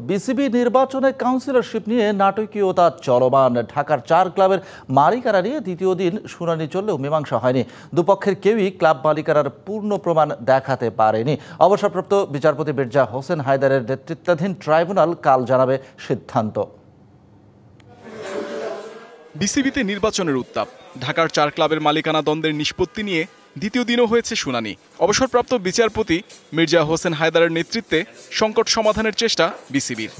BCB নির্বাচনে councillorship নিয়ে নাটকীয়তা চলমান। ঢাকার 4 ক্লাবের মালিকানা নিয়ে দ্বিতীয় দিন শুনানি চললেও মীমাংসা হয়নি। দুপক্ষের কেউই ক্লাব মালিকানার পূর্ণ প্রমাণ দেখাতে পারেনি। অবসরপ্রাপ্ত বিচারপতি মির্জা হোসেন হায়দারের নেতৃত্বাধীন ট্রাইব্যুনাল কাল জানাবে সিদ্ধান্ত। বিসিবিতে নির্বাচনের উত্তাপ। ঢাকার 4 ক্লাবের মালিকানা দ্বন্দ্বের নিষ্পত্তি নিয়ে দ্বিতীয় দিনও হয়েছে শুনানি। অবসরপ্রাপ্ত বিচারপতি মির্জা হোসেন হায়দারের নেতৃত্বে সংকট সমাধানের চেষ্টা বিসিবির।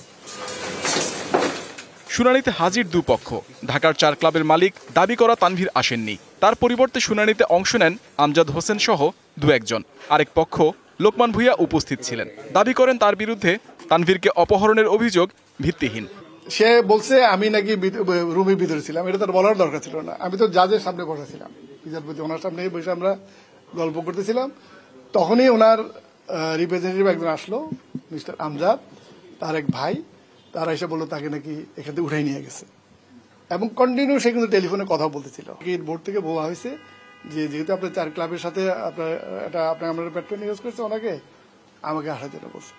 শুনানিতে হাজির দুপক্ষ। ঢাকার 4 ক্লাবের মালিক দাবি করা তানভীর আসেননি। তার পরিবর্তে শুনানিতে অংশ নেন আমজাদ হোসেন সহ 2-1 জন। আরেক পক্ষ লোকমান ভূঁইয়া উপস্থিত ছিলেন। দাবি করেন তার বিরুদ্ধে তানভীরকে অপহরণের অভিযোগ ভিত্তিহীন। সে বলছে আমি নাকি রুমের ভিতরে ছিলাম, এটা তার বলার দরকার ছিল না। আমি তো জাজের সামনে বসেছিলাম, বিচারপতি ওনার সামনে বসে আমরা গল্প করতেছিলাম। তখনই ওনার রিপ্রেজেন্টেটিভ একজন আসলো, মিস্টার আমজাদ, তার এক ভাই, তারা এসে বললো তাকে নাকি এখান থেকে উঠাই নিয়ে গেছে এবং কন্টিনিউ সে কিন্তু টেলিফোনে কথা বলতেছিল। বোর্ড থেকে বলা হয়েছে যে যেহেতু আপনার 4 ক্লাবের সাথে আপনার আমরা পেট্রোল ইউজ করছে, ওনাকে আমাকে আসার জন্য বলছে।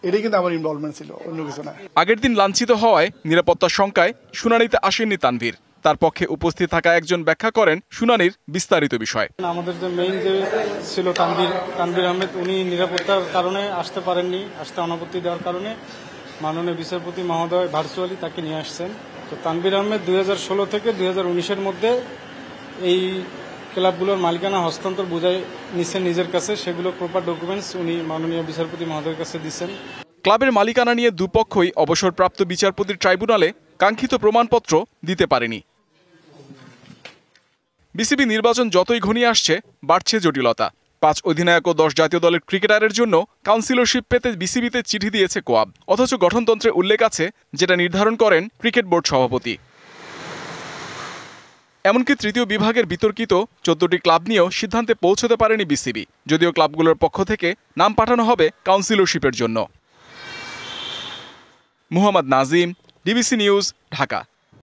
এটাই কিন্তু আমার ইনভলভমেন্ট ছিল, অন্য কিছু না। আগের দিন লাঞ্ছিত হওয়ায় নিরাপত্তার শঙ্কায় শুনানিতে আসেননি তানভীর। তার পক্ষে উপস্থিত থাকা একজন ব্যাখ্যা করেন শুনানির বিস্তারিত বিষয়। আমাদের যে মেইন যে ছিল তানভীর আহমেদ, উনি নিরাপত্তার কারণে আসতে পারেননি। আসতে অনাপত্তি দেওয়ার কারণে মাননীয় বিচারপতি মহোদয় ভার্চুয়ালি তাকে নিয়ে আসছেন। তো তানভীর আহমেদ 2016 থেকে 2019-এর মধ্যে এই ক্লাবগুলোর মালিকানা হস্তান্তর বুঝাই নিচ্ছেন নিজের কাছে। সেগুলো প্রপার ডকুমেন্টস উনি মাননীয় বিচারপতি মহোদয়ের কাছে দিচ্ছেন। ক্লাবের মালিকানা নিয়ে দুপক্ষই অবসরপ্রাপ্ত বিচারপতির ট্রাইব্যুনালে কাঙ্ক্ষিত প্রমাণপত্র দিতে পারেনি। বিসিবি নির্বাচন যতই ঘনিয়ে আসছে বাড়ছে জটিলতা। 5 অধিনায়ক ও 10 জাতীয় দলের ক্রিকেটারের জন্য কাউন্সিলরশিপ পেতে বিসিবিতে চিঠি দিয়েছে কোয়াব। অথচ গঠনতন্ত্রে উল্লেখ আছে যেটা নির্ধারণ করেন ক্রিকেট বোর্ড সভাপতি। এমনকি তৃতীয় বিভাগের বিতর্কিত 14টি ক্লাব নিয়েও সিদ্ধান্তে পৌঁছতে পারেনি বিসিবি, যদিও ক্লাবগুলোর পক্ষ থেকে নাম পাঠানো হবে কাউন্সিলরশিপের জন্য। Muhammad Nazim, DBC news, Dhaka.